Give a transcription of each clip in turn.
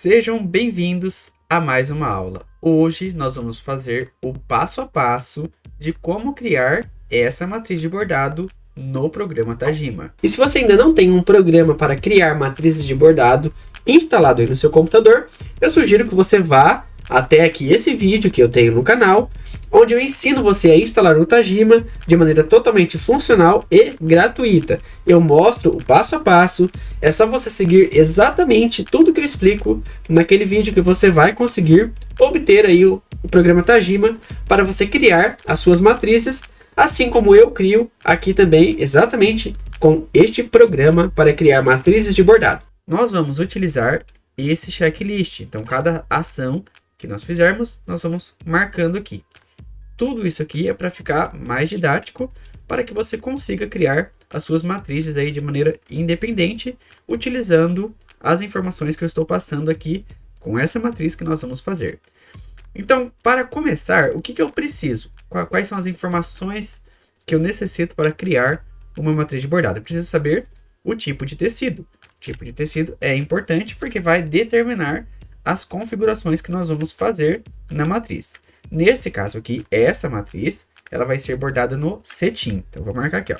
Sejam bem-vindos a mais uma aula. Hoje nós vamos fazer o passo a passo de como criar essa matriz de bordado no programa Tajima. E se você ainda não tem um programa para criar matrizes de bordado instalado aí no seu computador, eu sugiro que você vá até aqui esse vídeo que eu tenho no canal, onde eu ensino você a instalar o Tajima de maneira totalmente funcional e gratuita. Eu mostro o passo a passo, é só você seguir exatamente tudo que eu explico naquele vídeo que você vai conseguir obter aí o programa Tajima para você criar as suas matrizes, assim como eu crio aqui também exatamente com este programa para criar matrizes de bordado. Nós vamos utilizar esse checklist, então cada ação que nós fizermos, nós vamos marcando aqui. Tudo isso aqui é para ficar mais didático, para que você consiga criar as suas matrizes aí de maneira independente, utilizando as informações que eu estou passando aqui com essa matriz que nós vamos fazer. Então, para começar, o que eu preciso? Quais são as informações que eu necessito para criar uma matriz de bordado? Eu preciso saber o tipo de tecido. O tipo de tecido é importante porque vai determinar as configurações que nós vamos fazer na matriz. Nesse caso aqui, essa matriz, ela vai ser bordada no cetim. Então, eu vou marcar aqui, ó.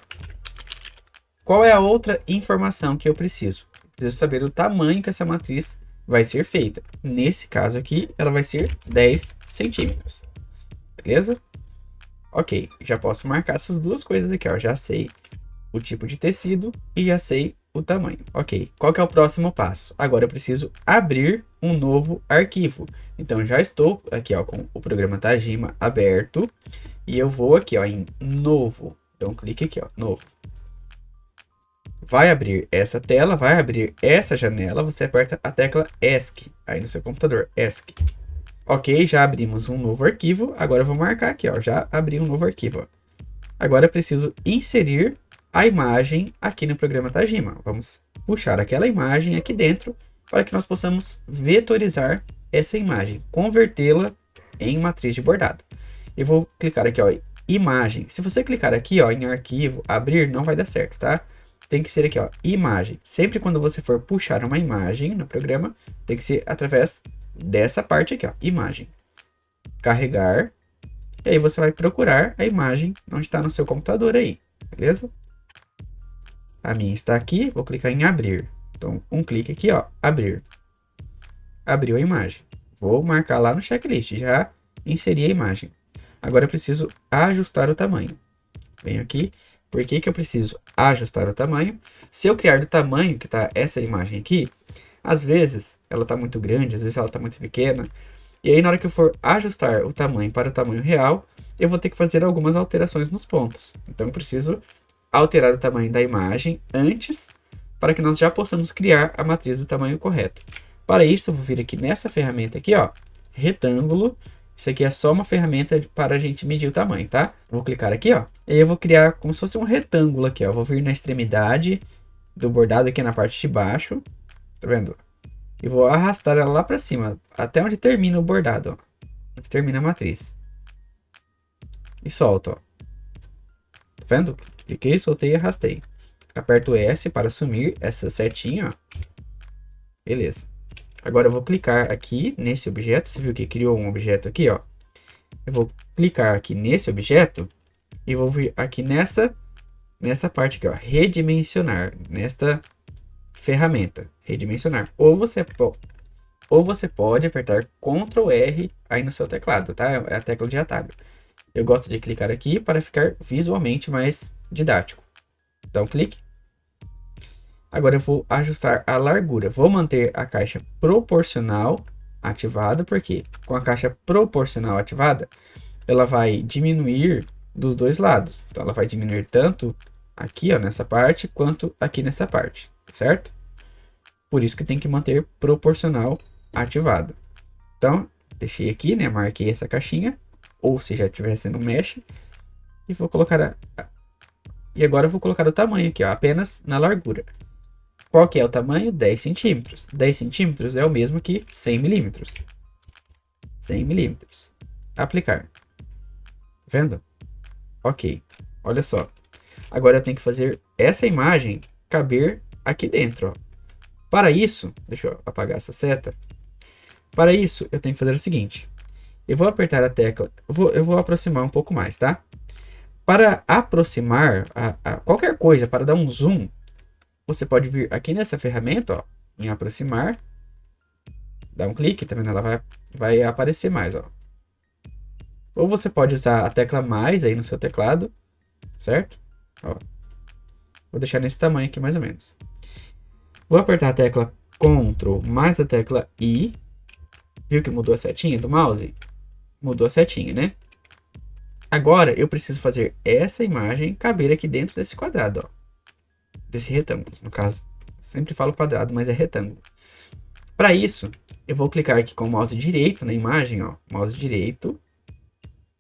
Qual é a outra informação que eu preciso? Preciso saber o tamanho que essa matriz vai ser feita. Nesse caso aqui, ela vai ser 10 centímetros. Beleza? Ok, já posso marcar essas duas coisas aqui, ó. Já sei o tipo de tecido e já sei o tamanho. Ok, qual que é o próximo passo? Agora eu preciso abrir um novo arquivo. Então já estou aqui, ó, com o programa Tajima aberto e eu vou aqui, ó, em novo. Então clique aqui, ó, novo. Vai abrir essa tela, vai abrir essa janela, você aperta a tecla ESC aí no seu computador, ESC. Ok, já abrimos um novo arquivo. Agora eu vou marcar aqui, ó, já abri um novo arquivo. Ó. Agora eu preciso inserir a imagem aqui no programa Tajima. Vamos puxar aquela imagem aqui dentro para que nós possamos vetorizar essa imagem, convertê-la em matriz de bordado. Eu vou clicar aqui, ó, imagem. Se você clicar aqui, ó, em arquivo, abrir, não vai dar certo, tá? Tem que ser aqui, ó, imagem. Sempre quando você for puxar uma imagem no programa, tem que ser através dessa parte aqui, ó, imagem. Carregar. E aí você vai procurar a imagem onde está no seu computador aí, beleza? A minha está aqui, vou clicar em abrir. Então, um clique aqui, ó, abrir. Abriu a imagem. Vou marcar lá no checklist, já inseri a imagem. Agora eu preciso ajustar o tamanho. Venho aqui. Por que eu preciso ajustar o tamanho? Se eu criar do tamanho que está essa imagem aqui, às vezes ela está muito grande, às vezes ela está muito pequena. E aí na hora que eu for ajustar o tamanho para o tamanho real, eu vou ter que fazer algumas alterações nos pontos. Então eu preciso alterar o tamanho da imagem antes, para que nós já possamos criar a matriz do tamanho correto. Para isso, eu vou vir aqui nessa ferramenta aqui, ó, retângulo. Isso aqui é só uma ferramenta para a gente medir o tamanho, tá? Vou clicar aqui, ó, e eu vou criar como se fosse um retângulo aqui, ó. Vou vir na extremidade do bordado aqui na parte de baixo, tá vendo? E vou arrastar ela lá para cima, até onde termina o bordado, ó, onde termina a matriz. E solto, ó. Tá vendo? Cliquei, soltei e arrastei. Aperto S para sumir essa setinha, ó. Beleza. Agora eu vou clicar aqui nesse objeto. Você viu que criou um objeto aqui, ó. Eu vou clicar aqui nesse objeto e vou vir aqui nessa parte aqui, ó, redimensionar, nesta ferramenta, redimensionar. Ou você pode apertar Ctrl R aí no seu teclado, tá? É a tecla de atalho. Eu gosto de clicar aqui para ficar visualmente mais didático. Então, clique. Agora eu vou ajustar a largura. Vou manter a caixa proporcional ativada, porque com a caixa proporcional ativada, ela vai diminuir dos dois lados. Então, ela vai diminuir tanto aqui, ó, nessa parte, quanto aqui nessa parte, certo? Por isso que tem que manter proporcional ativado. Então, deixei aqui, né? Marquei essa caixinha, ou se já estivesse no mesh, e vou colocar E agora eu vou colocar o tamanho aqui, ó, apenas na largura. Qual que é o tamanho? 10 centímetros. 10 centímetros é o mesmo que 100 milímetros. 100 milímetros. Aplicar. Vendo? Ok. Olha só. Agora eu tenho que fazer essa imagem caber aqui dentro, ó. Para isso, deixa eu apagar essa seta. Para isso, eu tenho que fazer o seguinte. Eu vou apertar a tecla, eu vou aproximar um pouco mais, tá? Para aproximar qualquer coisa, para dar um zoom, você pode vir aqui nessa ferramenta, ó, em aproximar, dá um clique, tá vendo? Ela vai aparecer mais, ó. Ou você pode usar a tecla mais aí no seu teclado, certo? Ó, vou deixar nesse tamanho aqui mais ou menos. Vou apertar a tecla Ctrl mais a tecla I. Viu que mudou a setinha do mouse? Mudou a setinha, né? Agora eu preciso fazer essa imagem caber aqui dentro desse quadrado, ó. Desse retângulo, no caso. Sempre falo quadrado, mas é retângulo. Para isso, eu vou clicar aqui com o mouse direito na imagem, ó. Mouse direito.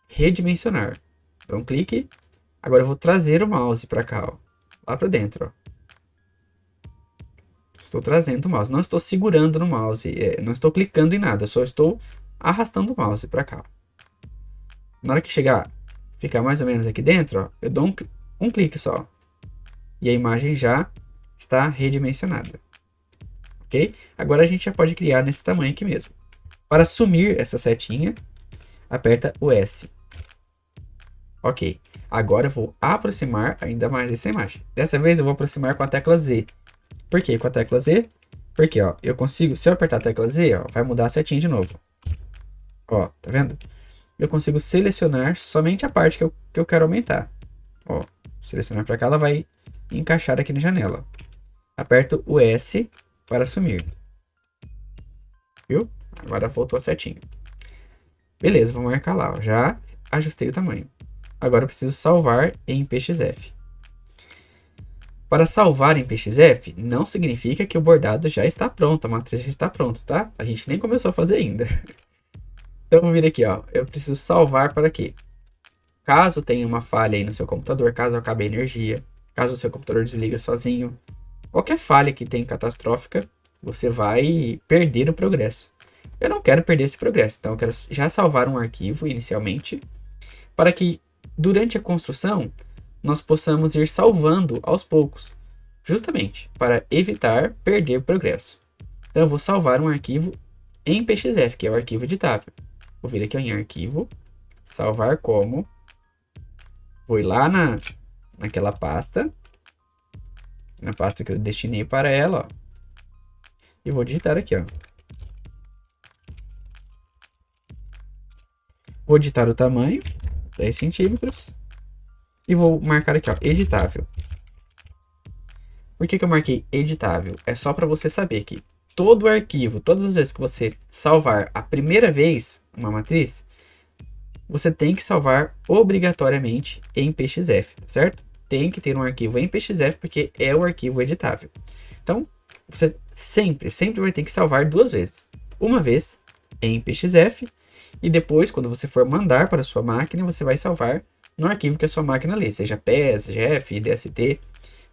Redimensionar. Dou um clique. Agora eu vou trazer o mouse para cá, ó. Lá para dentro, ó. Estou trazendo o mouse. Não estou segurando no mouse. Não estou clicando em nada. Só estou arrastando o mouse para cá. Na hora que ficar mais ou menos aqui dentro, ó, eu dou um clique só. E a imagem já está redimensionada. Ok? Agora a gente já pode criar nesse tamanho aqui mesmo. Para sumir essa setinha, aperta o S. Ok. Agora eu vou aproximar ainda mais essa imagem. Dessa vez eu vou aproximar com a tecla Z. Por que com a tecla Z? Porque, ó, eu consigo, se eu apertar a tecla Z, ó, vai mudar a setinha de novo. Ó, tá vendo? Eu consigo selecionar somente a parte que eu quero aumentar. Ó, selecionar para cá, ela vai encaixar aqui na janela. Aperto o S para sumir. Viu? Agora voltou a setinha. Beleza, vou marcar lá, ó. Já ajustei o tamanho. Agora eu preciso salvar em PXF. Para salvar em PXF, não significa que o bordado já está pronto, a matriz já está pronta, tá? A gente nem começou a fazer ainda. Então, vou vir aqui, ó. Eu preciso salvar para quê? Caso tenha uma falha aí no seu computador, caso acabe a energia, caso o seu computador desliga sozinho, qualquer falha que tenha catastrófica, você vai perder o progresso. Eu não quero perder esse progresso, então eu quero já salvar um arquivo inicialmente, para que durante a construção nós possamos ir salvando aos poucos, justamente para evitar perder progresso. Então eu vou salvar um arquivo em PXF, que é o arquivo editável. Vou vir aqui ó, em arquivo, salvar como, vou ir lá naquela pasta, na pasta que eu destinei para ela, ó, e vou digitar aqui, ó. Vou digitar o tamanho, 10 centímetros, e vou marcar aqui, ó, editável. Por que eu marquei editável? É só para você saber que todo arquivo, todas as vezes que você salvar a primeira vez uma matriz, você tem que salvar obrigatoriamente em PXF, certo? Tem que ter um arquivo em PXF porque é o arquivo editável. Então, você sempre vai ter que salvar duas vezes. Uma vez em PXF e depois, quando você for mandar para a sua máquina, você vai salvar no arquivo que a sua máquina lê, seja PES, GF, DST,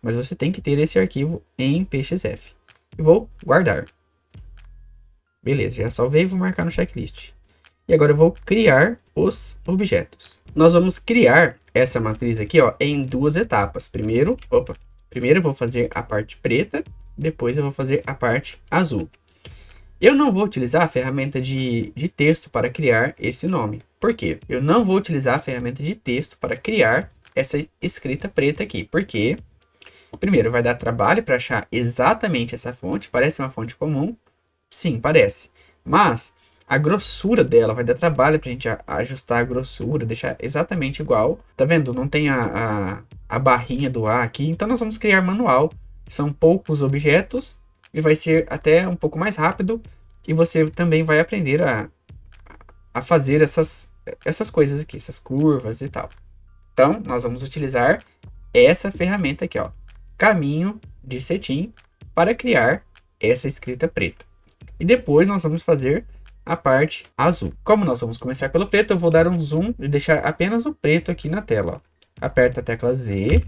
mas você tem que ter esse arquivo em PXF. E vou guardar. Beleza, já salvei e vou marcar no checklist. E agora eu vou criar os objetos. Nós vamos criar essa matriz aqui ó, em duas etapas. Primeiro eu vou fazer a parte preta, depois eu vou fazer a parte azul. Eu não vou utilizar a ferramenta de texto para criar esse nome. Por quê? Eu não vou utilizar a ferramenta de texto para criar essa escrita preta aqui. Porque, primeiro, vai dar trabalho para achar exatamente essa fonte. Parece uma fonte comum? Sim, parece. Mas a grossura dela vai dar trabalho para a gente ajustar a grossura, deixar exatamente igual. Tá vendo? Não tem a barrinha do A aqui. Então, nós vamos criar manual. São poucos objetos e vai ser até um pouco mais rápido. E você também vai aprender a fazer essas coisas aqui, essas curvas e tal. Então, nós vamos utilizar essa ferramenta aqui, ó. Caminho de cetim para criar essa escrita preta. E depois nós vamos fazer a parte azul. Como nós vamos começar pelo preto, eu vou dar um zoom e deixar apenas o preto aqui na tela, ó. Aperta a tecla Z.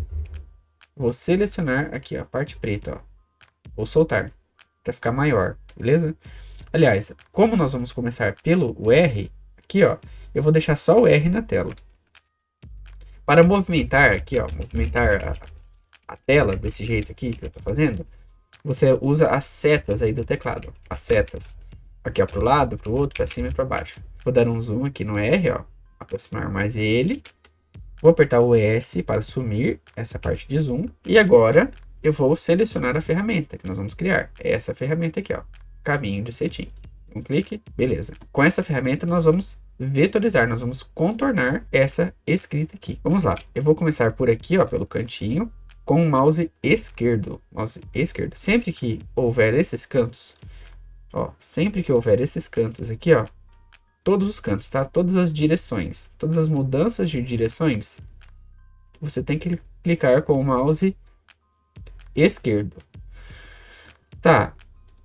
Vou selecionar aqui ó, a parte preta, ó. Vou soltar para ficar maior, beleza? Aliás, como nós vamos começar pelo R, aqui ó, eu vou deixar só o R na tela. Para movimentar aqui ó, movimentar a tela desse jeito aqui que eu estou fazendo, você usa as setas aí do teclado, as setas. Aqui, ó, pro lado, pro outro, pra cima e pra baixo. Vou dar um zoom aqui no R, ó. Aproximar mais ele. Vou apertar o S para sumir essa parte de zoom. E agora eu vou selecionar a ferramenta que nós vamos criar. Essa ferramenta aqui, ó. Caminho de cetim. Um clique, beleza. Com essa ferramenta nós vamos vetorizar, nós vamos contornar essa escrita aqui. Vamos lá. Eu vou começar por aqui, ó, pelo cantinho, com o mouse esquerdo. Mouse esquerdo. Sempre que houver esses cantos, ó, sempre que houver esses cantos aqui, ó, todos os cantos, tá? Todas as direções, todas as mudanças de direções, você tem que clicar com o mouse esquerdo. Tá.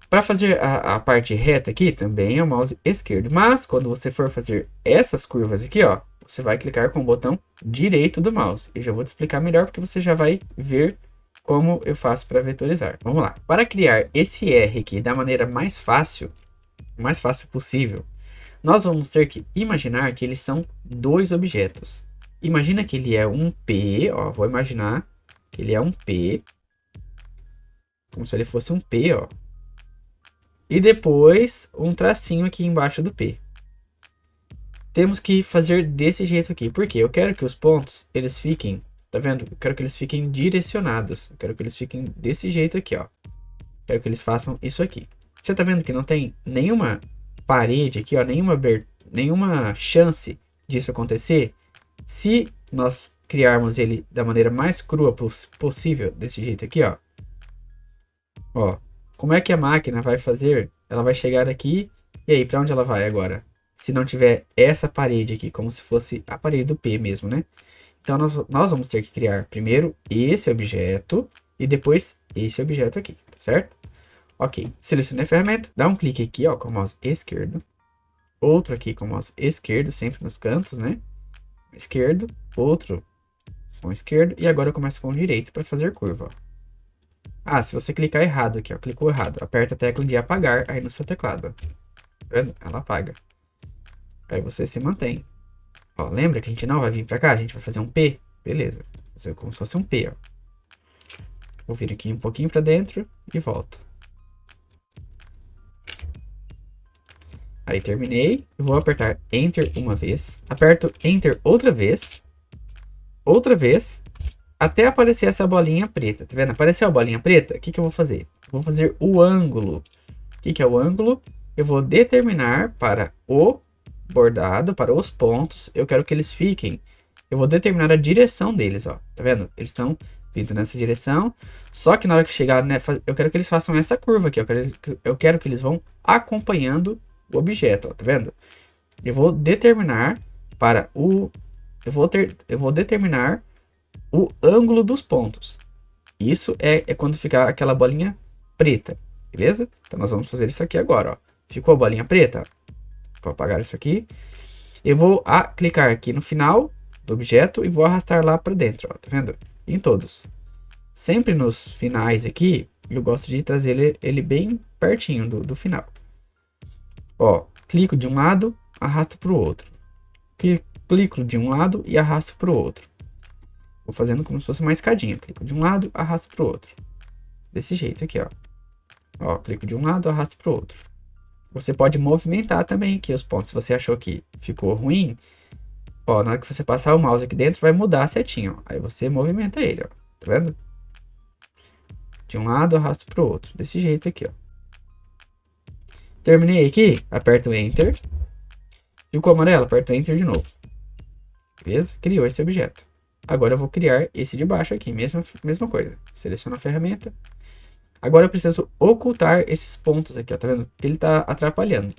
Para fazer a parte reta aqui, também é o mouse esquerdo. Mas, quando você for fazer essas curvas aqui, ó, você vai clicar com o botão direito do mouse. Eu já vou te explicar melhor, porque você já vai ver como eu faço para vetorizar. Vamos lá. Para criar esse R aqui da maneira mais fácil possível, nós vamos ter que imaginar que eles são dois objetos. Imagina que ele é um P, ó, vou imaginar que ele é um P, como se ele fosse um P, ó. E depois um tracinho aqui embaixo do P. Temos que fazer desse jeito aqui, porque eu quero que os pontos, eles fiquem, tá vendo? Eu quero que eles fiquem direcionados. Eu quero que eles fiquem desse jeito aqui, ó. Quero que eles façam isso aqui. Você tá vendo que não tem nenhuma parede aqui, ó, nenhuma chance disso acontecer? Se nós criarmos ele da maneira mais crua possível, desse jeito aqui, ó. Ó, como é que a máquina vai fazer? Ela vai chegar aqui, e aí, para onde ela vai agora? Se não tiver essa parede aqui, como se fosse a parede do P mesmo, né? Então, nós vamos ter que criar primeiro esse objeto, e depois esse objeto aqui, tá certo? Ok, selecione a ferramenta, dá um clique aqui, ó, com o mouse esquerdo. Outro aqui com o mouse esquerdo, sempre nos cantos, né? Esquerdo, outro com o esquerdo, e agora eu começo com o direito para fazer curva, ó. Ah, se você clicar errado aqui, ó, clicou errado, aperta a tecla de apagar aí no seu teclado, ó. Tá vendo? Ela apaga. Aí você se mantém. Ó, lembra que a gente não vai vir para cá, a gente vai fazer um P? Beleza. Fazer como se fosse um P, ó. Vou vir aqui um pouquinho para dentro e volto. Aí terminei, eu vou apertar Enter uma vez, aperto Enter outra vez, até aparecer essa bolinha preta, tá vendo? Apareceu a bolinha preta, o que que eu vou fazer? Vou fazer o ângulo. O que que é o ângulo? Eu vou determinar para o bordado, para os pontos, eu quero que eles fiquem, eu vou determinar a direção deles, ó, tá vendo? Eles estão vindo nessa direção, só que na hora que chegar, né, eu quero que eles façam essa curva aqui, eu quero que eles vão acompanhando o objeto, ó, tá vendo? Eu vou determinar para o eu vou determinar o ângulo dos pontos. Isso é quando ficar aquela bolinha preta, beleza? Então nós vamos fazer isso aqui agora, ó. Ficou a bolinha preta? Vou apagar isso aqui. Eu vou clicar aqui no final do objeto e vou arrastar lá para dentro, ó, tá vendo? Em todos. Sempre nos finais aqui, eu gosto de trazer ele bem pertinho do final. Ó, clico de um lado, arrasto para o outro. Clico de um lado e arrasto para o outro. Vou fazendo como se fosse uma escadinha. Clico de um lado, arrasto para o outro. Desse jeito aqui, ó. Ó, clico de um lado, arrasto para o outro. Você pode movimentar também aqui os pontos. Se você achou que ficou ruim, ó, na hora que você passar o mouse aqui dentro, vai mudar a setinha, ó. Aí você movimenta ele, ó. Tá vendo? De um lado, arrasto para o outro. Desse jeito aqui, ó. Terminei aqui, aperto Enter. Ficou amarelo, aperto Enter de novo. Beleza? Criou esse objeto. Agora eu vou criar esse de baixo aqui, mesma coisa. Seleciono a ferramenta. Agora eu preciso ocultar esses pontos aqui, ó, tá vendo? Ele tá atrapalhando.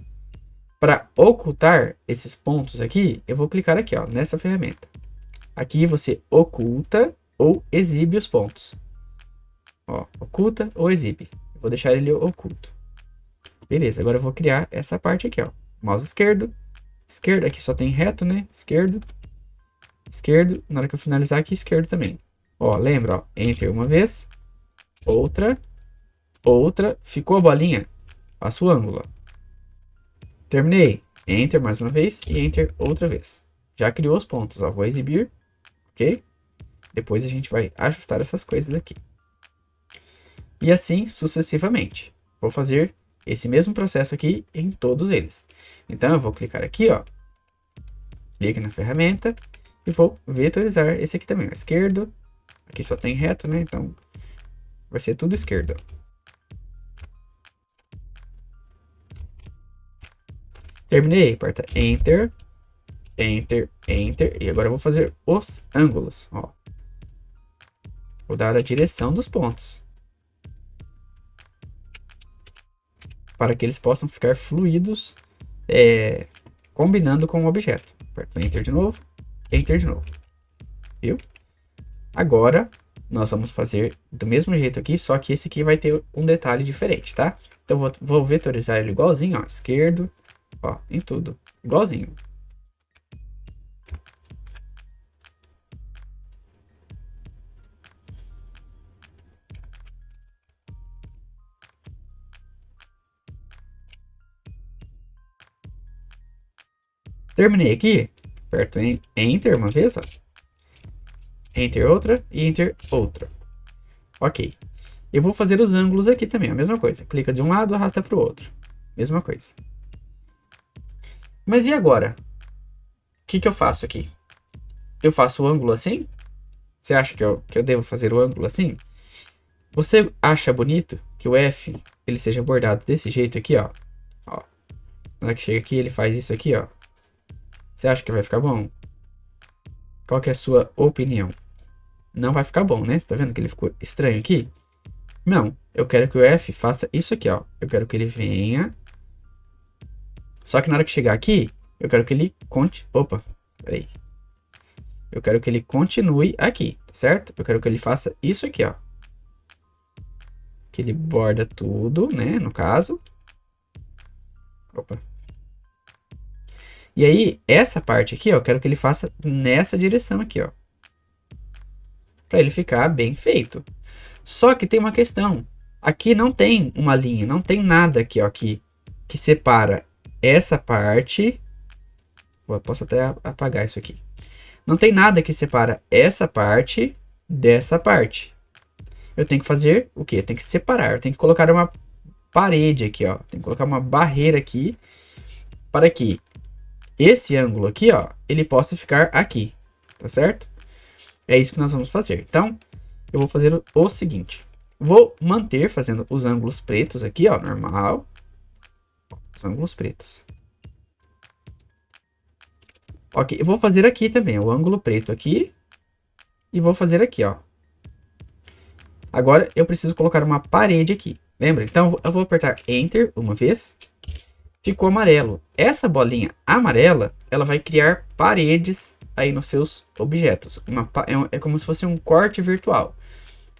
Para ocultar esses pontos aqui, eu vou clicar aqui, ó, nessa ferramenta. Aqui você oculta ou exibe os pontos. Ó, oculta ou exibe. Eu vou deixar ele oculto. Beleza, agora eu vou criar essa parte aqui, ó. Mouse esquerdo. Esquerdo, aqui só tem reto, né? Esquerdo. Esquerdo. Na hora que eu finalizar aqui, esquerdo também. Ó, lembra, ó. Enter uma vez. Outra. Ficou a bolinha. Faço o ângulo, ó. Terminei. Enter mais uma vez e Enter outra vez. Já criou os pontos, ó. Vou exibir. Ok? Depois a gente vai ajustar essas coisas aqui. E assim sucessivamente. Vou fazer esse mesmo processo aqui em todos eles. Então, eu vou clicar aqui, ó. Clique na ferramenta e vou vetorizar esse aqui também, ó, esquerdo. Aqui só tem reto, né? Então, vai ser tudo esquerdo. Terminei, aperta Enter, Enter, Enter. E agora eu vou fazer os ângulos, ó. Vou dar a direção dos pontos, para que eles possam ficar fluidos, combinando com o objeto. Aperto Enter de novo, Enter de novo. Viu? Agora, nós vamos fazer do mesmo jeito aqui, só que esse aqui vai ter um detalhe diferente, tá? Então, vou vetorizar ele igualzinho, ó, esquerdo, ó, em tudo, igualzinho. Terminei aqui, aperto Enter uma vez, ó. Enter outra e Enter outra. Ok. Eu vou fazer os ângulos aqui também, a mesma coisa. Clica de um lado, arrasta para o outro. Mesma coisa. Mas e agora? O que eu faço aqui? Eu faço o ângulo assim? Você acha que eu devo fazer o ângulo assim? Você acha bonito que o F ele seja bordado desse jeito aqui, ó? Ó. Na hora que chega aqui, ele faz isso aqui, ó. Você acha que vai ficar bom? Qual que é a sua opinião? Não vai ficar bom, né? Você tá vendo que ele ficou estranho aqui? Não, eu quero que o F faça isso aqui, ó. Eu quero que ele venha. Só que na hora que chegar aqui, eu quero que ele Opa, peraí. Eu quero que ele continue aqui, certo? Eu quero que ele faça isso aqui, ó. Que ele borda tudo, né? No caso. Opa. E aí, essa parte aqui, ó, eu quero que ele faça nessa direção aqui, ó. Pra ele ficar bem feito. Só que tem uma questão. Aqui não tem uma linha, não tem nada aqui, ó, que separa essa parte. Eu posso até apagar isso aqui. Não tem nada que separa essa parte dessa parte. Eu tenho que fazer o quê? Eu tenho que separar. Eu tenho que colocar uma parede aqui, ó. Tenho que colocar uma barreira aqui para que esse ângulo aqui, ó, ele possa ficar aqui, tá certo? É isso que nós vamos fazer. Então, eu vou fazer o seguinte. Vou manter fazendo os ângulos pretos aqui, ó, normal. Os ângulos pretos. Ok, eu vou fazer aqui também, o ângulo preto aqui. E vou fazer aqui, ó. Agora, eu preciso colocar uma parede aqui. Lembra? Então, eu vou apertar Enter uma vez. Ficou amarelo. Essa bolinha amarela, ela vai criar paredes aí nos seus objetos. É como se fosse um corte virtual.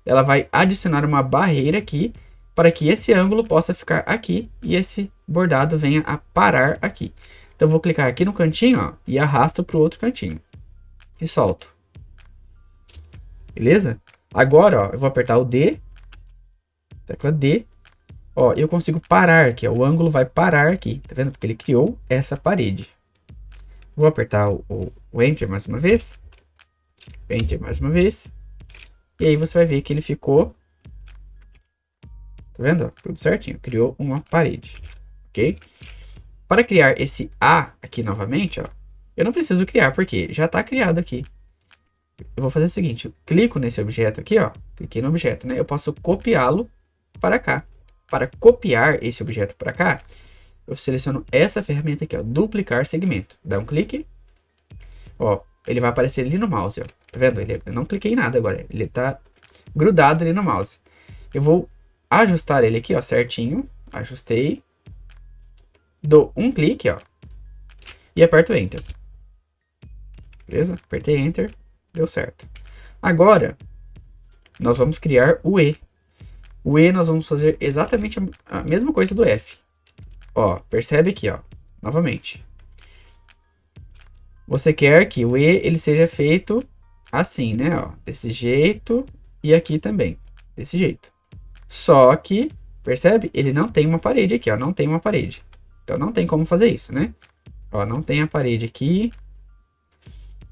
Ela vai adicionar uma barreira aqui para que esse ângulo possa ficar aqui e esse bordado venha a parar aqui. Então, eu vou clicar aqui no cantinho, ó, e arrasto para o outro cantinho. E solto. Beleza? Agora, ó, eu vou apertar o D. Tecla D. Ó, eu consigo parar aqui, ó. O ângulo vai parar aqui. Tá vendo? Porque ele criou essa parede. Vou apertar o Enter mais uma vez. Enter mais uma vez. E aí você vai ver que ele ficou... Tá vendo? Tudo certinho. Criou uma parede. Ok? Para criar esse A aqui novamente, ó. Eu não preciso criar, porque já está criado aqui. Eu vou fazer o seguinte. Eu clico nesse objeto aqui, ó. Cliquei no objeto, né? Eu posso copiá-lo para cá. Para copiar esse objeto para cá, eu seleciono essa ferramenta aqui, ó, duplicar segmento. Dá um clique. Ó, ele vai aparecer ali no mouse, ó. Tá vendo? Eu não cliquei em nada agora. Ele tá grudado ali no mouse. Eu vou ajustar ele aqui, ó, certinho. Ajustei. Dou um clique, ó. E aperto Enter. Beleza? Apertei Enter. Deu certo. Agora, nós vamos criar o E. O E nós vamos fazer exatamente a mesma coisa do F. Ó, percebe aqui, ó. Novamente. Você quer que o E ele seja feito assim, né? Ó, desse jeito e aqui também. Desse jeito. Só que, percebe? Ele não tem uma parede aqui, ó. Não tem uma parede. Então não tem como fazer isso, né? Ó, não tem a parede aqui.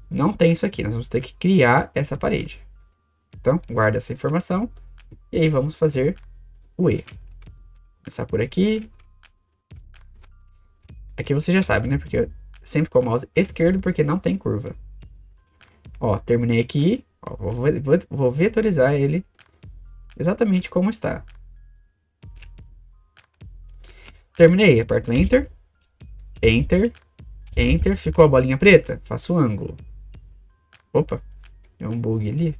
Não tem isso aqui. Nós vamos ter que criar essa parede. Então, guarda essa informação. E aí vamos fazer o E. Começar por aqui, Aqui você já sabe, né? Porque sempre com o mouse esquerdo, porque não tem curva. Ó, terminei aqui. Ó, vou vetorizar ele exatamente como está. Terminei, aperto Enter. Enter. Enter. Ficou a bolinha preta? Faço o ângulo. Opa, é um bug ali.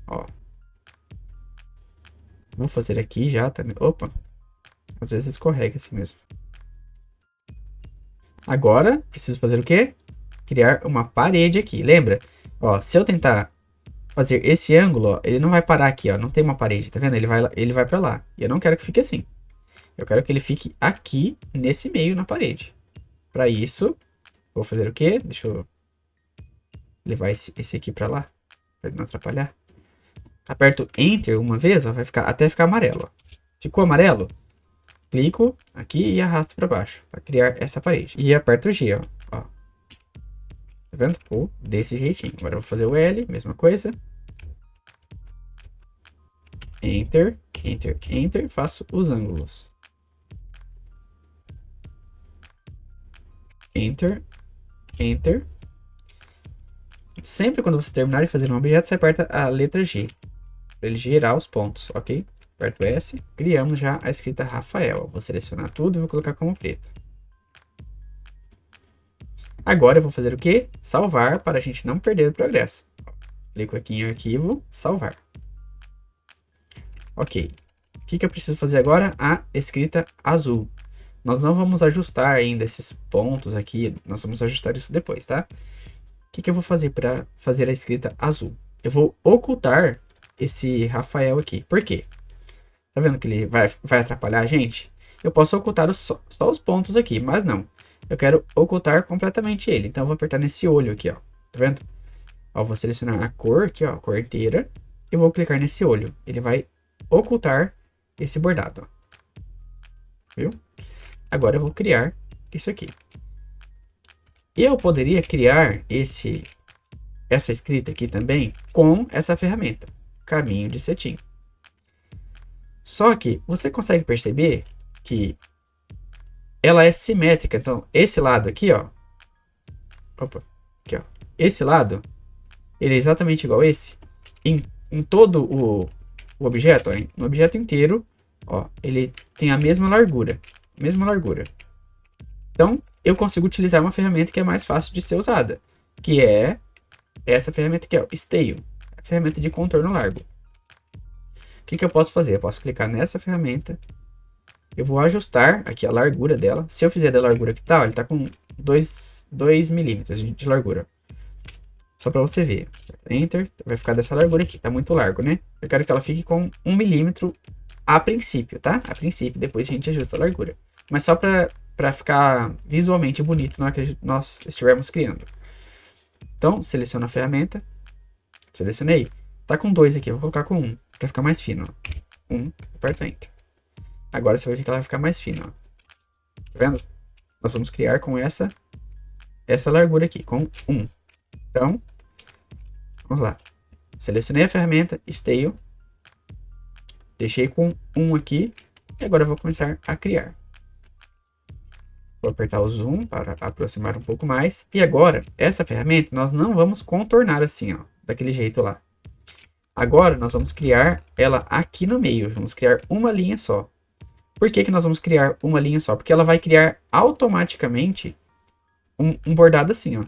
Ó. Vou fazer aqui já também. Opa. Às vezes escorrega assim mesmo. Agora, preciso fazer o quê? Criar uma parede aqui. Lembra? Ó, se eu tentar fazer esse ângulo, ó, ele não vai parar aqui, ó. Não tem uma parede, tá vendo? Ele vai pra lá. E eu não quero que fique assim. Eu quero que ele fique aqui, nesse meio, na parede. Para isso, vou fazer o quê? Deixa eu levar esse aqui para lá, para não atrapalhar. Aperto Enter uma vez, ó, vai ficar até ficar amarelo. Ó. Ficou amarelo? Clico aqui e arrasto para baixo, para criar essa parede. E aperto G, ó. Tá vendo? Ou desse jeitinho. Agora eu vou fazer o L, mesma coisa. Enter, Enter, Enter, faço os ângulos. Enter, Enter. Sempre quando você terminar de fazer um objeto, você aperta a letra G. Para ele girar os pontos, ok? Aperto S. Criamos já a escrita Rafael. Vou selecionar tudo e vou colocar como preto. Agora eu vou fazer o quê? Salvar para a gente não perder o progresso. Clico aqui em arquivo, salvar. Ok. O que eu preciso fazer agora? A escrita azul. Nós não vamos ajustar ainda esses pontos aqui. Nós vamos ajustar isso depois, tá? O que eu vou fazer para fazer a escrita azul? Eu vou ocultar esse Rafael aqui. Por quê? Tá vendo que ele vai atrapalhar a gente? Eu posso ocultar só os pontos aqui, mas não. Eu quero ocultar completamente ele. Então eu vou apertar nesse olho aqui, ó. Tá vendo? Ó, vou selecionar a cor aqui, ó, a cor inteira. E vou clicar nesse olho. Ele vai ocultar esse bordado, ó. Viu? Agora eu vou criar isso aqui. Eu poderia criar essa escrita aqui também com essa ferramenta, caminho de cetim. Só que você consegue perceber que ela é simétrica. Então, esse lado aqui, ó. Opa, aqui, ó. Esse lado, ele é exatamente igual a esse. Em todo o objeto, ó, no objeto inteiro, ó, ele tem a mesma largura. Mesma largura. Então, eu consigo utilizar uma ferramenta que é mais fácil de ser usada, que é essa ferramenta aqui, ó, Scale, a ferramenta de contorno largo. O que eu posso fazer? Eu posso clicar nessa ferramenta, eu vou ajustar aqui a largura dela. Se eu fizer da largura que tá, ó, ele tá com 2 milímetros de largura. Só para você ver. Enter, vai ficar dessa largura aqui, tá muito largo, né? Eu quero que ela fique com 1 milímetro a princípio, tá? A princípio, depois a gente ajusta a largura. Mas só para ficar visualmente bonito na hora que nós estivermos criando. Então, seleciono a ferramenta. Selecionei. Tá com 2 aqui, eu vou colocar com 1, para ficar mais fino. 1, aperto Enter. Agora você vai ver que ela vai ficar mais fina. Ó. Tá vendo? Nós vamos criar com essa largura aqui, com 1. Então, vamos lá. Selecionei a ferramenta, Scale. Deixei com 1 aqui. E agora eu vou começar a criar. Vou apertar o zoom para aproximar um pouco mais. E agora, essa ferramenta, nós não vamos contornar assim, ó, daquele jeito lá. Agora, nós vamos criar ela aqui no meio. Vamos criar uma linha só. Por que nós vamos criar uma linha só? Porque ela vai criar automaticamente um bordado assim, ó.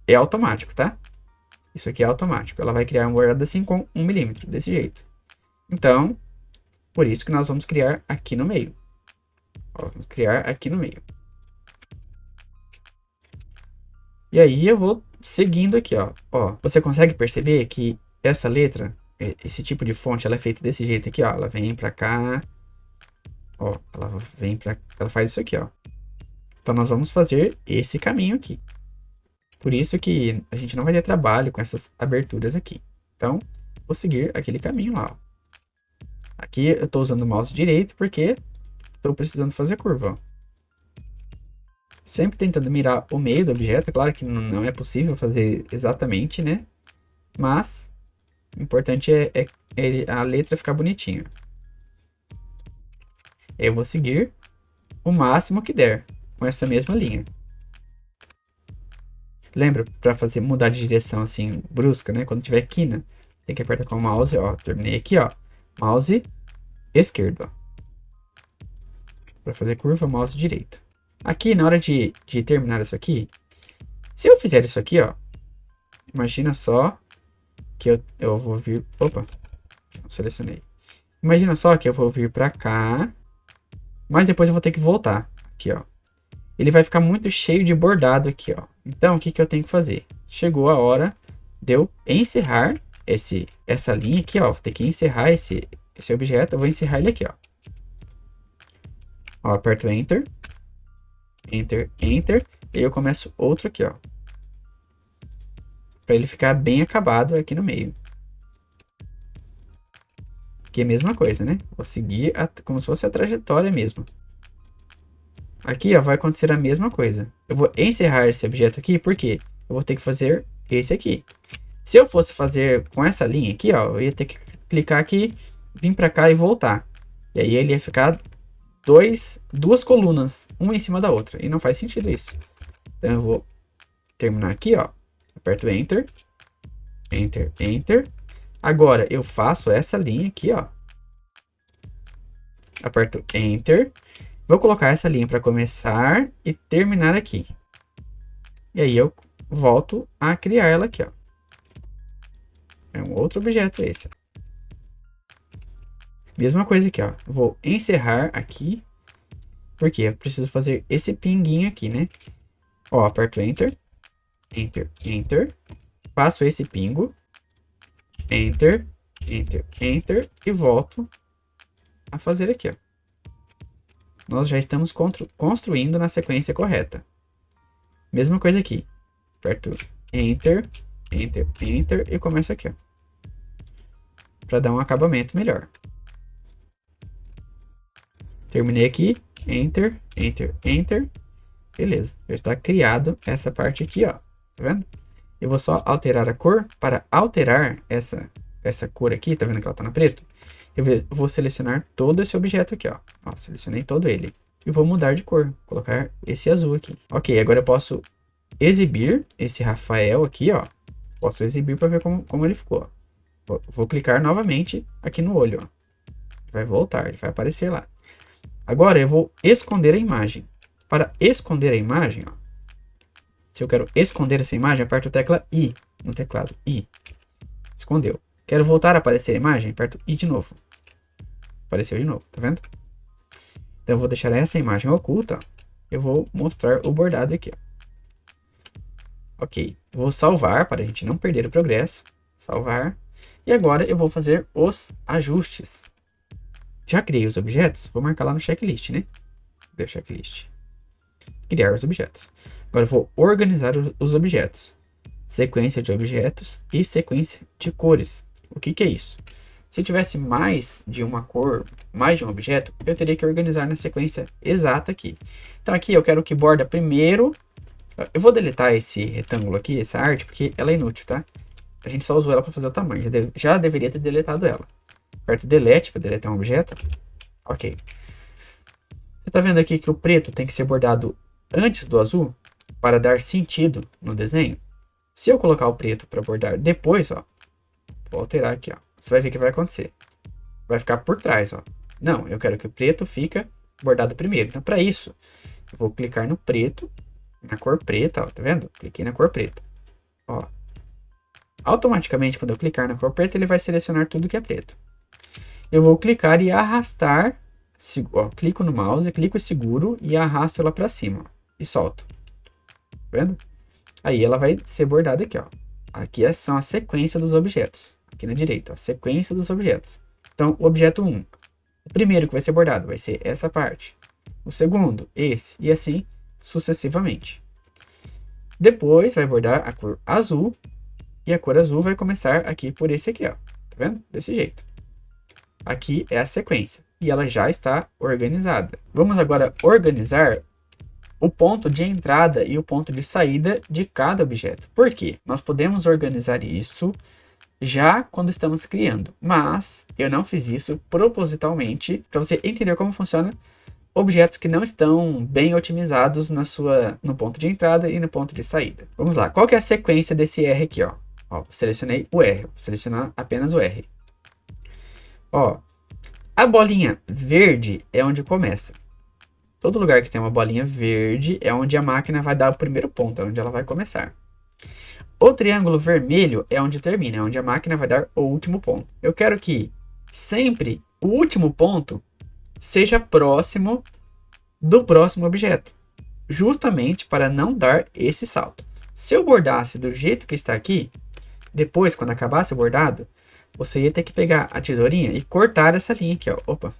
É automático, tá? Isso aqui é automático. Ela vai criar um bordado assim com 1 milímetro, desse jeito. Então, por isso que nós vamos criar aqui no meio. Ó, vamos criar aqui no meio. E aí eu vou seguindo aqui, ó. Ó, você consegue perceber que essa letra, esse tipo de fonte, ela é feita desse jeito aqui, ó. Ela vem pra cá. Ó, ela faz isso aqui, ó. Então nós vamos fazer esse caminho aqui. Por isso que a gente não vai ter trabalho com essas aberturas aqui. Então, vou seguir aquele caminho lá, ó. Aqui eu tô usando o mouse direito porque estou precisando fazer curva, ó. Sempre tentando mirar o meio do objeto. Claro que não é possível fazer exatamente, né? Mas o importante é a letra ficar bonitinha. Eu vou seguir o máximo que der com essa mesma linha. Lembra, para fazer mudar de direção assim, brusca, né? Quando tiver quina, tem que apertar com o mouse, ó. Terminei aqui, ó. Mouse esquerdo, ó. Para fazer curva, mouse direito. Aqui, na hora de terminar isso aqui, se eu fizer isso aqui, ó. Imagina só que eu vou vir... Opa, não selecionei. Imagina só que eu vou vir para cá, mas depois eu vou ter que voltar. Aqui, ó. Ele vai ficar muito cheio de bordado aqui, ó. Então, o que eu tenho que fazer? Chegou a hora de eu encerrar essa linha aqui, ó. Vou ter que encerrar esse objeto. Eu vou encerrar ele aqui, ó. Ó, aperto Enter. Enter, Enter. E eu começo outro aqui, ó. Para ele ficar bem acabado aqui no meio. Aqui é a mesma coisa, né? Vou seguir como se fosse a trajetória mesmo. Aqui, ó, vai acontecer a mesma coisa. Eu vou encerrar esse objeto aqui, porque eu vou ter que fazer esse aqui. Se eu fosse fazer com essa linha aqui, ó, eu ia ter que clicar aqui, vir para cá e voltar. E aí ele ia ficar duas colunas, uma em cima da outra. E não faz sentido isso. Então eu vou terminar aqui, ó. Aperto Enter. Enter, Enter. Agora eu faço essa linha aqui, ó. Aperto Enter. Vou colocar essa linha para começar e terminar aqui. E aí eu volto a criar ela aqui, ó. É um outro objeto esse. Mesma coisa aqui, ó. Vou encerrar aqui. Porque eu preciso fazer esse pinguinho aqui, né? Ó, aperto Enter. Enter, Enter. Faço esse pingo. Enter, Enter, Enter. E volto a fazer aqui, ó. Nós já estamos construindo na sequência correta. Mesma coisa aqui. Aperto Enter, Enter, Enter e começo aqui, ó. Para dar um acabamento melhor. Terminei aqui. Enter, Enter, Enter. Beleza. Já está criado essa parte aqui, ó. Tá vendo? Eu vou só alterar a cor. Para alterar essa cor aqui, tá vendo que ela tá na preto? Eu vou selecionar todo esse objeto aqui, ó. Ó, selecionei todo ele. E vou mudar de cor. Vou colocar esse azul aqui. Ok, agora eu posso exibir esse Rafael aqui, ó. Posso exibir para ver como ele ficou. Vou clicar novamente aqui no olho, ó. Vai voltar, ele vai aparecer lá. Agora eu vou esconder a imagem. Para esconder a imagem, ó. Se eu quero esconder essa imagem, aperto a tecla I no teclado. I. Escondeu. Quero voltar a aparecer a imagem, aperto I de novo. Apareceu de novo, tá vendo? Então eu vou deixar essa imagem oculta. Eu vou mostrar o bordado aqui, ó. Ok, vou salvar para a gente não perder o progresso. Salvar. E agora eu vou fazer os ajustes. Já criei os objetos, vou marcar lá no checklist, né? Deu checklist. Criar os objetos. Agora eu vou organizar os objetos. Sequência de objetos e sequência de cores. O que é isso? Se tivesse mais de uma cor, mais de um objeto, eu teria que organizar na sequência exata aqui. Então aqui eu quero que borda primeiro. Eu vou deletar esse retângulo aqui, essa arte, porque ela é inútil, tá? A gente só usou ela para fazer o tamanho. Já deveria ter deletado ela. Aperto Delete para deletar um objeto. Ok. Você tá vendo aqui que o preto tem que ser bordado antes do azul para dar sentido no desenho? Se eu colocar o preto para bordar depois, ó. Vou alterar aqui, ó. Você vai ver o que vai acontecer. Vai ficar por trás, ó. Não, eu quero que o preto fique bordado primeiro. Então, para isso, eu vou clicar no preto, na cor preta, ó. Tá vendo? Cliquei na cor preta. Ó. Automaticamente, quando eu clicar na cor preta, ele vai selecionar tudo que é preto. Eu vou clicar e arrastar. Ó, clico no mouse, clico e seguro e arrasto ela para cima, ó, e solto. Tá vendo? Aí ela vai ser bordada aqui, ó. Aqui são a sequência dos objetos. Aqui na direita, ó, sequência dos objetos. Então, o objeto 1. O primeiro que vai ser bordado vai ser essa parte. O segundo, esse. E assim sucessivamente. Depois vai bordar a cor azul. E a cor azul vai começar aqui por esse aqui, ó. Tá vendo? Desse jeito. Aqui é a sequência. E ela já está organizada. Vamos agora organizar o ponto de entrada e o ponto de saída de cada objeto. Por quê? Nós podemos organizar isso já quando estamos criando. Mas eu não fiz isso propositalmente para você entender como funciona objetos que não estão bem otimizados no ponto de entrada e no ponto de saída. Vamos lá, qual que é a sequência desse R aqui, ó? Ó, selecionei o R, vou selecionar apenas o R. Ó, a bolinha verde é onde começa. Todo lugar que tem uma bolinha verde é onde a máquina vai dar o primeiro ponto, é onde ela vai começar. O triângulo vermelho é onde termina, é onde a máquina vai dar o último ponto. Eu quero que sempre o último ponto seja próximo do próximo objeto, justamente para não dar esse salto. Se eu bordasse do jeito que está aqui, depois, quando acabasse o bordado, você ia ter que pegar a tesourinha e cortar essa linha aqui, ó. Opa!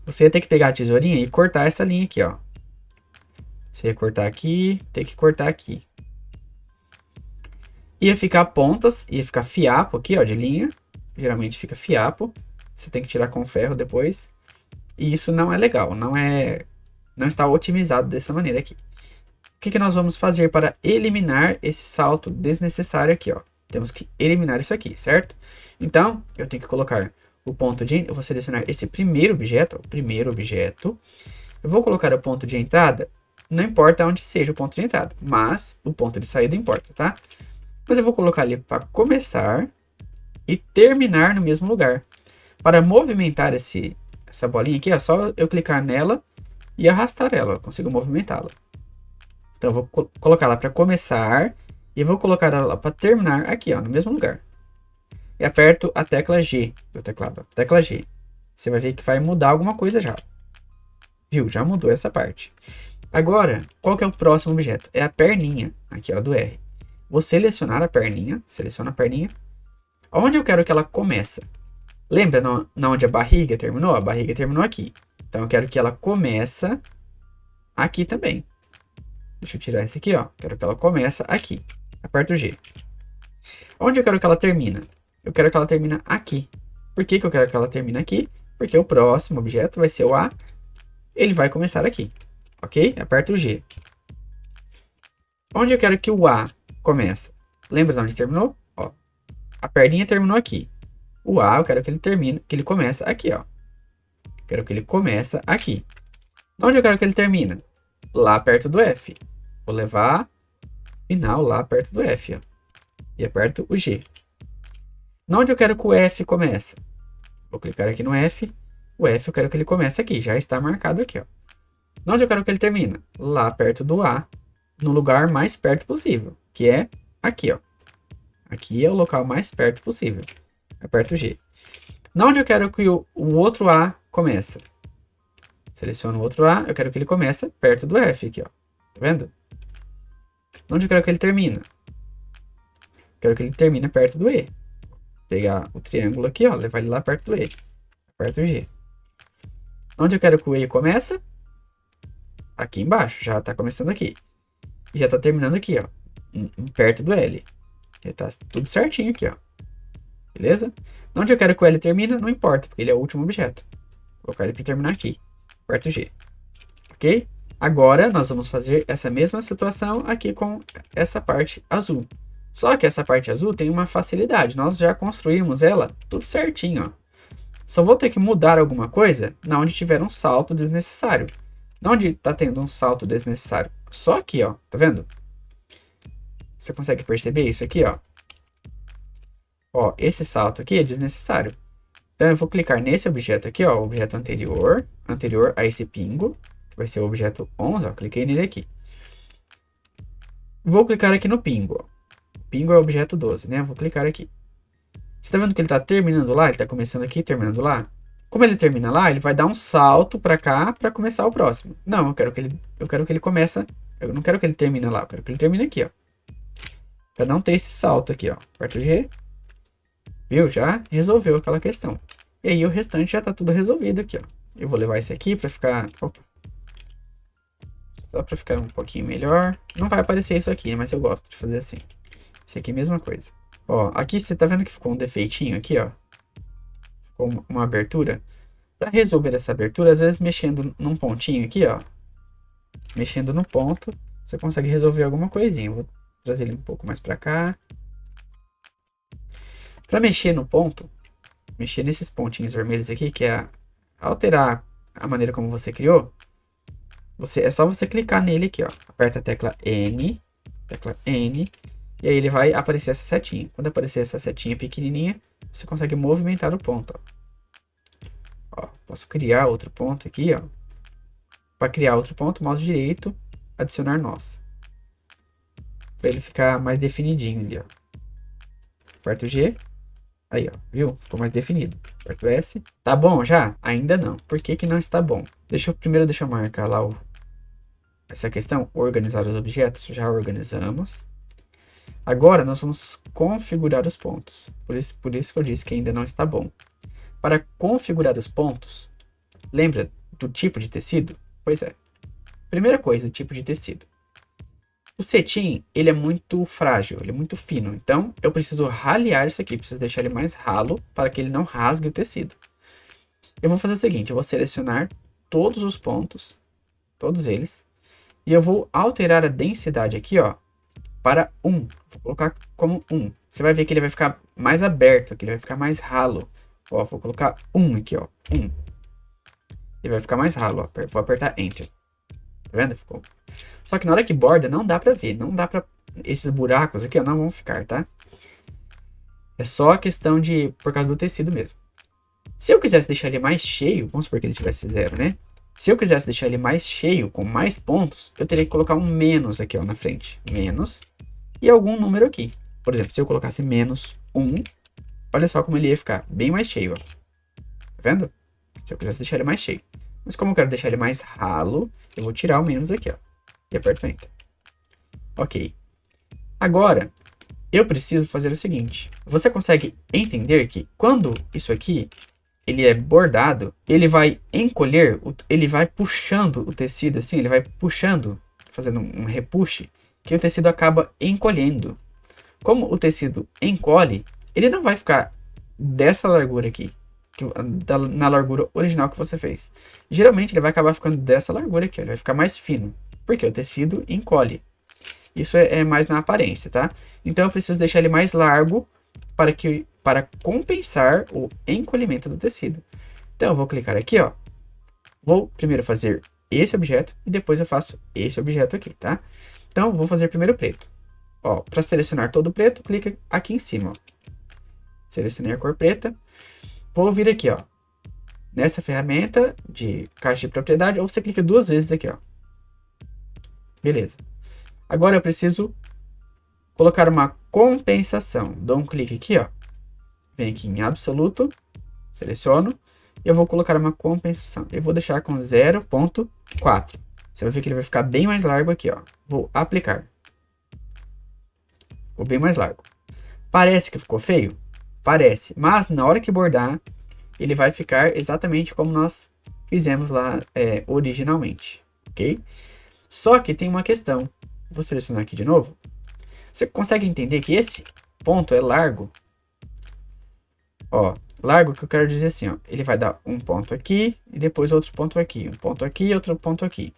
Você ia ter que pegar a tesourinha e cortar essa linha aqui, ó. Você ia cortar aqui, ter que cortar aqui. Ia ficar pontas, ia ficar fiapo aqui, ó, de linha. Geralmente fica fiapo. Você tem que tirar com ferro depois. E isso não é legal, não está otimizado dessa maneira aqui. O que nós vamos fazer para eliminar esse salto desnecessário aqui, ó? Temos que eliminar isso aqui, certo? Então, eu tenho que colocar o ponto de... Eu vou selecionar esse primeiro objeto, o primeiro objeto. Eu vou colocar o ponto de entrada, não importa onde seja o ponto de entrada, mas o ponto de saída importa, tá? Mas eu vou colocar ali para começar e terminar no mesmo lugar. Para movimentar essa bolinha aqui, é só eu clicar nela e arrastar ela, eu consigo movimentá-la. Então eu vou colocar ela para começar e vou colocar ela para terminar aqui, ó, no mesmo lugar. E aperto a tecla G do teclado, ó, tecla G. Você vai ver que vai mudar alguma coisa já. Viu? Já mudou essa parte. Agora, qual que é o próximo objeto? É a perninha, aqui ó, do R. Vou selecionar a perninha, seleciono a perninha. Onde eu quero que ela comece? Lembra onde a barriga terminou? A barriga terminou aqui. Então eu quero que ela comece aqui também. Deixa eu tirar esse aqui, ó. Quero que ela comece aqui. Aperto o G. Onde eu quero que ela termine? Eu quero que ela termine aqui. Por que eu quero que ela termine aqui? Porque o próximo objeto vai ser o A. Ele vai começar aqui. Ok? Aperto o G. Onde eu quero que o A comece? Lembra de onde terminou? Ó, a perninha terminou aqui. O A, eu quero que ele termine, que ele comece aqui, ó. Quero que ele comece aqui. Onde eu quero que ele termine? Lá perto do F. Vou levar final lá perto do F, ó. E aperto o G. Onde eu quero que o F comece? Vou clicar aqui no F. O F eu quero que ele comece aqui. Já está marcado aqui, ó. Onde eu quero que ele termine? Lá perto do A. No lugar mais perto possível. Que é aqui, ó. Aqui é o local mais perto possível. Aperto o G. Onde eu quero que o outro A comece? Seleciono o outro A. Eu quero que ele comece perto do F aqui, ó. Tá vendo? Onde eu quero que ele termine? Quero que ele termine perto do E. Pegar o triângulo aqui, ó. Levar ele lá perto do E. Aperto o G. Onde eu quero que o E comece? Aqui embaixo. Já tá começando aqui. E já tá terminando aqui, ó. Perto do L. Já tá tudo certinho aqui, ó. Beleza? Onde eu quero que o L termine, não importa, porque ele é o último objeto. Vou colocar ele para terminar aqui. Aperto G. Ok? Agora, nós vamos fazer essa mesma situação aqui com essa parte azul. Só que essa parte azul tem uma facilidade. Nós já construímos ela tudo certinho, ó. Só vou ter que mudar alguma coisa na onde tiver um salto desnecessário. Na onde está tendo um salto desnecessário? Só aqui, ó. Tá vendo? Você consegue perceber isso aqui, ó? Ó, esse salto aqui é desnecessário. Então, eu vou clicar nesse objeto aqui, ó, o objeto anterior a esse pingo, que vai ser o objeto 11, ó, cliquei nele aqui. Vou clicar aqui no pingo, ó. Pingo é o objeto 12, né? Vou clicar aqui. Você tá vendo que ele tá terminando lá? Ele tá começando aqui, terminando lá? Como ele termina lá, ele vai dar um salto para cá para começar o próximo. Não, eu quero que ele comece, eu não quero que ele termine lá, eu quero que ele termine aqui, ó. Para não ter esse salto aqui, ó. Aperto G. Viu? Já resolveu aquela questão. E aí o restante já tá tudo resolvido aqui, ó. Eu vou levar esse aqui para ficar... Opa. Só para ficar um pouquinho melhor. Não vai aparecer isso aqui, mas eu gosto de fazer assim. Esse aqui é a mesma coisa. Ó, aqui você tá vendo que ficou um defeitinho aqui, ó. Ficou uma abertura. Para resolver essa abertura, às vezes mexendo num pontinho aqui, ó. Mexendo no ponto, você consegue resolver alguma coisinha. Eu vou trazer ele um pouco mais para cá. Para mexer no ponto, mexer nesses pontinhos vermelhos aqui, que é alterar a maneira como você criou, é só você clicar nele aqui, ó. Aperta a tecla N, e aí ele vai aparecer essa setinha. Quando aparecer essa setinha pequenininha, você consegue movimentar o ponto, ó. Posso criar outro ponto aqui, ó. Para criar outro ponto, mouse direito, adicionar nós. Para ele ficar mais definidinho ali, ó. Aperto G. Aí, ó, viu? Ficou mais definido. Aperto S. Tá bom já? Ainda não. Por que que não está bom? Primeiro deixa eu marcar lá essa questão, organizar os objetos. Já organizamos. Agora nós vamos configurar os pontos. Por isso que eu disse que ainda não está bom. Para configurar os pontos, lembra do tipo de tecido? Pois é. Primeira coisa, o tipo de tecido. O cetim, ele é muito frágil, ele é muito fino. Então, eu preciso ralear isso aqui. Preciso deixar ele mais ralo para que ele não rasgue o tecido. Eu vou fazer o seguinte, eu vou selecionar todos os pontos, todos eles. E eu vou alterar a densidade aqui, ó, para 1. Vou colocar como 1. Você vai ver que ele vai ficar mais aberto aqui, ele vai ficar mais ralo. Ó, vou colocar 1 aqui, ó, 1. Ele vai ficar mais ralo, ó. Vou apertar Enter. Tá vendo? Ficou. Só que na hora que borda, não dá pra ver. Não dá pra... Esses buracos aqui, ó, não vão ficar, tá? É só questão de... Por causa do tecido mesmo. Se eu quisesse deixar ele mais cheio... Vamos supor que ele tivesse 0, né? Se eu quisesse deixar ele mais cheio, com mais pontos, eu teria que colocar um menos aqui, ó, na frente. Menos. E algum número aqui. Por exemplo, se eu colocasse menos 1, olha só como ele ia ficar. Bem mais cheio, ó. Tá vendo? Se eu quisesse deixar ele mais cheio. Mas como eu quero deixar ele mais ralo, eu vou tirar o menos aqui, ó. E aperto Enter. Ok. Agora, eu preciso fazer o seguinte. Você consegue entender que quando isso aqui, ele é bordado, ele vai encolher, ele vai puxando o tecido assim, ele vai puxando, fazendo um repuxe, que o tecido acaba encolhendo. Como o tecido encolhe, ele não vai ficar dessa largura aqui, na largura original que você fez. Geralmente ele vai acabar ficando dessa largura aqui, ó, ele vai ficar mais fino. Porque o tecido encolhe. Isso é mais na aparência, tá? Então eu preciso deixar ele mais largo para compensar o encolhimento do tecido. Então eu vou clicar aqui, ó. Vou primeiro fazer esse objeto e depois eu faço esse objeto aqui, tá? Então eu vou fazer primeiro o preto. Ó, para selecionar todo o preto, clica aqui em cima, ó. Selecionei a cor preta. Vou vir aqui, ó. Nessa ferramenta de caixa de propriedade, ou você clica 2 vezes aqui, ó. Beleza. Agora eu preciso colocar uma compensação. Dou um clique aqui, ó. Venho aqui em absoluto, seleciono, e eu vou colocar uma compensação. Eu vou deixar com 0.4. Você vai ver que ele vai ficar bem mais largo aqui, ó. Vou aplicar. Ficou bem mais largo. Parece que ficou feio? Parece. Mas na hora que bordar, ele vai ficar exatamente como nós fizemos lá originalmente. Ok? Só que tem uma questão. Vou selecionar aqui de novo. Você consegue entender que esse ponto é largo? Ó, largo que eu quero dizer assim, ó. Ele vai dar um ponto aqui e depois outro ponto aqui. Um ponto aqui e outro ponto aqui.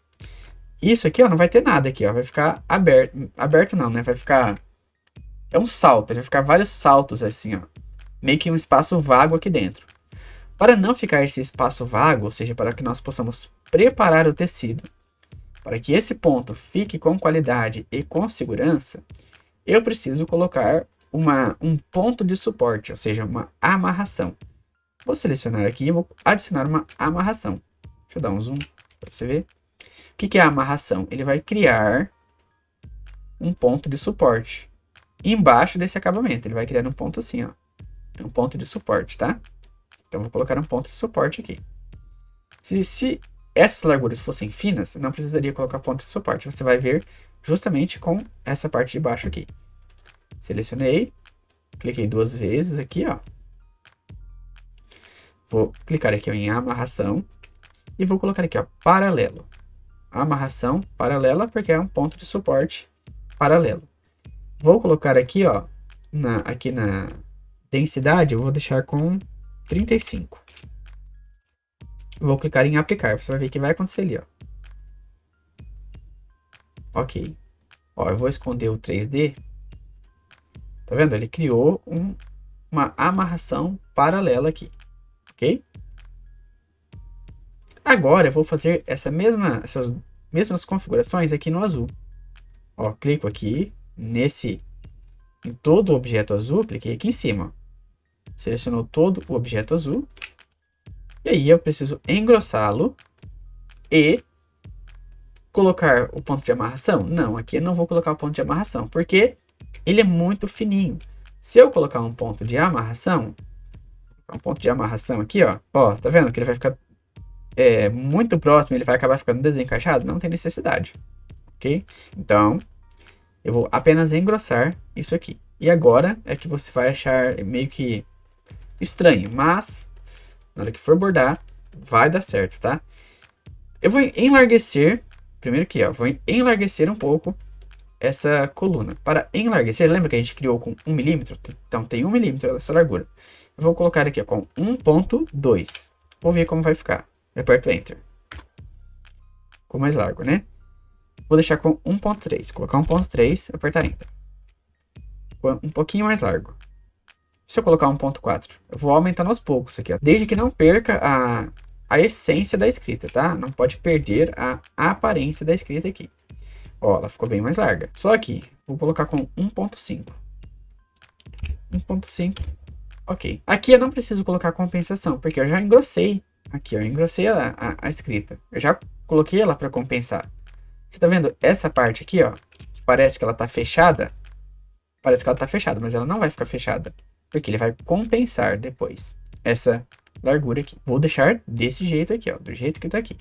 Isso aqui, ó, não vai ter nada aqui, ó. Vai ficar aberto. Aberto não, né? Vai ficar... É um salto. Ele vai ficar vários saltos assim, ó. Meio que um espaço vago aqui dentro. Para não ficar esse espaço vago, ou seja, para que nós possamos preparar o tecido, para que esse ponto fique com qualidade e com segurança, eu preciso colocar um ponto de suporte, ou seja, uma amarração. Vou selecionar aqui e vou adicionar uma amarração. Deixa eu dar um zoom para você ver. O que é a amarração? Ele vai criar um ponto de suporte embaixo desse acabamento. Ele vai criar um ponto assim, ó. Um ponto de suporte, tá? Então, vou colocar um ponto de suporte aqui. Se essas larguras fossem finas, não precisaria colocar ponto de suporte. Você vai ver justamente com essa parte de baixo aqui. Selecionei. Cliquei 2 vezes aqui, ó. Vou clicar aqui em amarração. E vou colocar aqui, ó, paralelo. Amarração paralela, porque é um ponto de suporte paralelo. Vou colocar aqui, ó, aqui na densidade, eu vou deixar com 35. Vou clicar em aplicar. Você vai ver que vai acontecer ali, ó. Ok. Ó, eu vou esconder o 3D. Tá vendo? Ele criou uma amarração paralela aqui. Ok? Agora eu vou fazer essas mesmas configurações aqui no azul. Ó, clico aqui em todo o objeto azul, cliquei aqui em cima. Selecionou todo o objeto azul. E aí eu preciso engrossá-lo e colocar o ponto de amarração. Não, aqui eu não vou colocar o ponto de amarração, porque ele é muito fininho. Se eu colocar um ponto de amarração aqui, ó, tá vendo que ele vai ficar muito próximo, ele vai acabar ficando desencaixado? Não tem necessidade, ok? Então, eu vou apenas engrossar isso aqui. E agora é que você vai achar meio que estranho, mas na hora que for bordar, vai dar certo, tá? Eu vou enlarguecer, primeiro aqui, ó, vou enlarguecer um pouco essa coluna. Para enlarguecer, lembra que a gente criou com 1 milímetro? Então tem 1 milímetro dessa largura. Eu vou colocar aqui ó, com 1.2. Vou ver como vai ficar. Eu aperto Enter. Ficou mais largo, né? Vou deixar com 1.3. Colocar 1.3, apertar Enter. Ficou um pouquinho mais largo. Se eu colocar 1.4, eu vou aumentando aos poucos aqui, ó. Desde que não perca a essência da escrita, tá? Não pode perder a aparência da escrita aqui. Ó, ela ficou bem mais larga. Só que, vou colocar com 1.5. 1.5. Ok. Aqui eu não preciso colocar compensação, porque eu já engrossei. Aqui, ó, eu engrossei a escrita. Eu já coloquei ela para compensar. Você tá vendo essa parte aqui, ó? Que parece que ela tá fechada. Parece que ela tá fechada, mas ela não vai ficar fechada. Porque ele vai compensar depois essa largura aqui. Vou deixar desse jeito aqui, ó. Do jeito que tá aqui.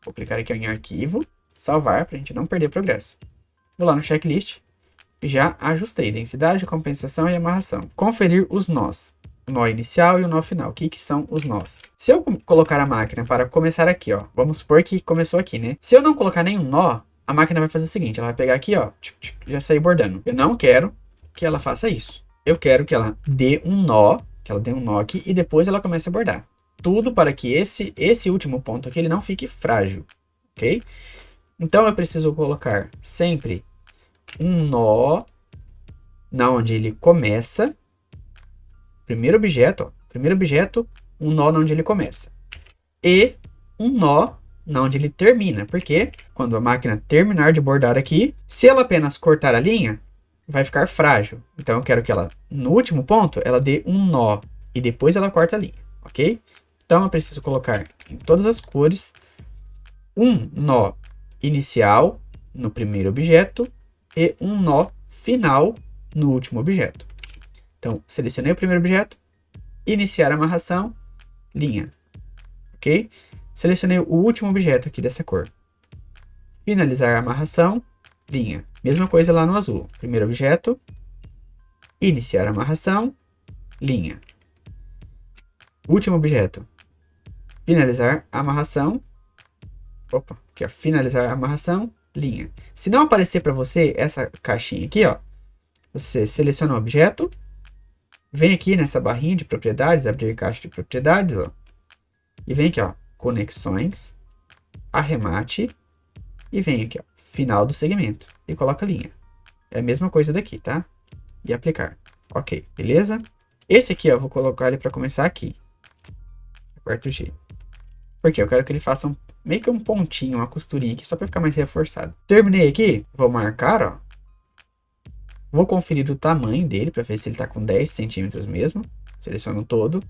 Vou clicar aqui ó, em arquivo. Salvar para a gente não perder progresso. Vou lá no checklist. Já ajustei densidade, compensação e amarração. Conferir os nós. O nó inicial e o nó final. O que são os nós? Se eu colocar a máquina para começar aqui, ó. Vamos supor que começou aqui, né? Se eu não colocar nenhum nó, a máquina vai fazer o seguinte. Ela vai pegar aqui, ó. Já sair bordando. Eu não quero que ela faça isso. Eu quero que ela dê um nó. Que ela dê um nó aqui e depois ela comece a bordar. Tudo para que esse último ponto aqui ele não fique frágil. Ok? Então, eu preciso colocar sempre um nó na onde ele começa. Primeiro objeto, um nó na onde ele começa. E um nó na onde ele termina. Porque quando a máquina terminar de bordar aqui, se ela apenas cortar a linha, vai ficar frágil. Então, eu quero que ela, no último ponto, ela dê um nó e depois ela corta a linha, ok? Então, eu preciso colocar em todas as cores um nó inicial no primeiro objeto e um nó final no último objeto. Então, selecionei o primeiro objeto, iniciar a amarração, linha, ok? Selecionei o último objeto aqui dessa cor, finalizar a amarração, linha. Mesma coisa lá no azul, primeiro objeto, iniciar a amarração, linha. Último objeto, finalizar a amarração, aqui ó, finalizar a amarração, linha. Se não aparecer para você essa caixinha aqui, ó, você seleciona o objeto, vem aqui nessa barrinha de propriedades, abrir caixa de propriedades, ó, e vem aqui, ó, conexões, arremate, e vem aqui, ó, final do segmento, e coloca linha. É a mesma coisa daqui, tá? E aplicar. Ok, beleza? Esse aqui, ó, eu vou colocar ele para começar aqui. Aperto G. Porque eu quero que ele faça meio que um pontinho, uma costurinha aqui, só para ficar mais reforçado. Terminei aqui, vou marcar, ó. Vou conferir o tamanho dele, para ver se ele está com 10 centímetros mesmo. Seleciono todo.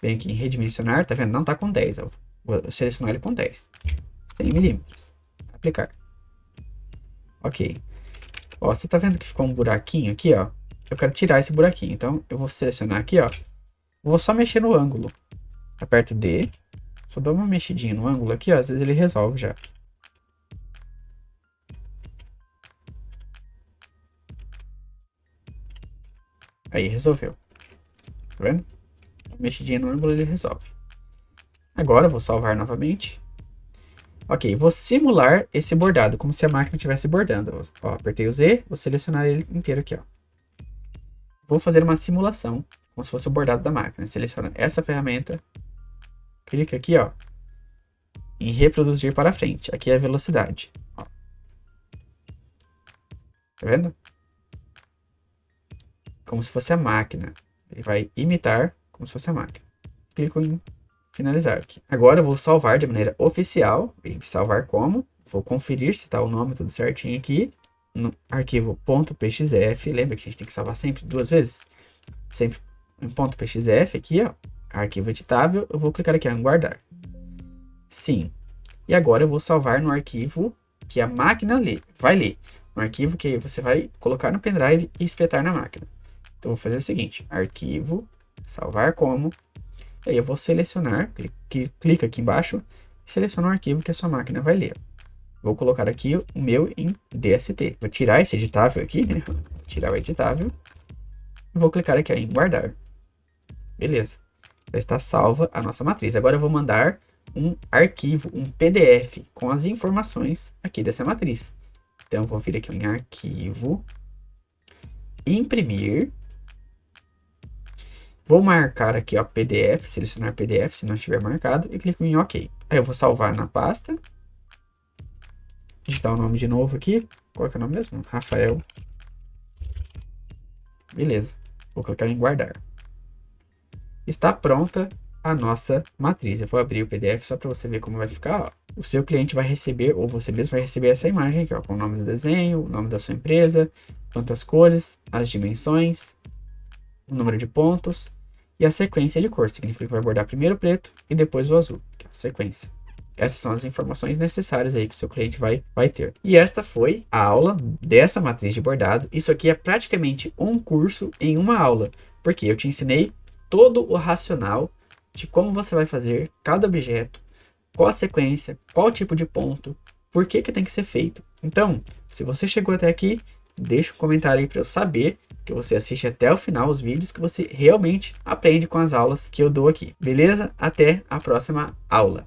Venho aqui em redimensionar, tá vendo? Não está com 10, ó. Vou selecionar ele com 10. 100 milímetros. Aplicar. Ok. Ó, você tá vendo que ficou um buraquinho aqui, ó? Eu quero tirar esse buraquinho, então eu vou selecionar aqui, ó. Vou só mexer no ângulo. Aperto D. Só dou uma mexidinha no ângulo aqui, ó, às vezes ele resolve já. Aí, resolveu. Tá vendo? Mexidinha no ângulo ele resolve. Agora eu vou salvar novamente. Ok, vou simular esse bordado, como se a máquina estivesse bordando. Ó, apertei o Z, vou selecionar ele inteiro aqui, ó. Vou fazer uma simulação, como se fosse o bordado da máquina. Seleciona essa ferramenta. Clica aqui, ó, em reproduzir para frente. Aqui é a velocidade. Ó. Tá vendo? Como se fosse a máquina. Ele vai imitar como se fosse a máquina. Clico em finalizar aqui. Agora eu vou salvar de maneira oficial. E salvar como? Vou conferir se está o nome tudo certinho aqui. No arquivo .pxf. Lembra que a gente tem que salvar sempre 2 vezes? Sempre em .pxf aqui, ó. Arquivo editável. Eu vou clicar aqui em guardar. Sim. E agora eu vou salvar no arquivo que a máquina vai ler. Um arquivo que você vai colocar no pendrive e espetar na máquina. Então eu vou fazer o seguinte. Arquivo, salvar como. Aí eu vou selecionar, clica aqui embaixo e seleciona o arquivo que a sua máquina vai ler. Vou colocar aqui o meu em DST. Vou tirar esse editável aqui, né? Tirar o editável. E vou clicar aqui em guardar. Beleza. Já está salva a nossa matriz. Agora eu vou mandar um arquivo, um PDF, com as informações aqui dessa matriz. Então eu vou vir aqui em arquivo, imprimir. Vou marcar aqui, ó, PDF, selecionar PDF, se não estiver marcado, e clico em OK. Aí eu vou salvar na pasta. Digitar o nome de novo aqui. Qual que é o nome mesmo? Rafael. Beleza. Vou clicar em guardar. Está pronta a nossa matriz. Eu vou abrir o PDF só para você ver como vai ficar, ó. O seu cliente vai receber, ou você mesmo vai receber essa imagem aqui, ó, com o nome do desenho, o nome da sua empresa, quantas cores, as dimensões, o número de pontos e a sequência de cor. Significa que vai bordar primeiro o preto e depois o azul, que é a sequência. Essas são as informações necessárias aí que o seu cliente vai ter. E esta foi a aula dessa matriz de bordado. Isso aqui é praticamente um curso em uma aula, porque eu te ensinei todo o racional de como você vai fazer cada objeto, qual a sequência, qual tipo de ponto, por que tem que ser feito. Então, se você chegou até aqui, deixa um comentário aí para eu saber que você assiste até o final os vídeos, que você realmente aprende com as aulas que eu dou aqui. Beleza? Até a próxima aula.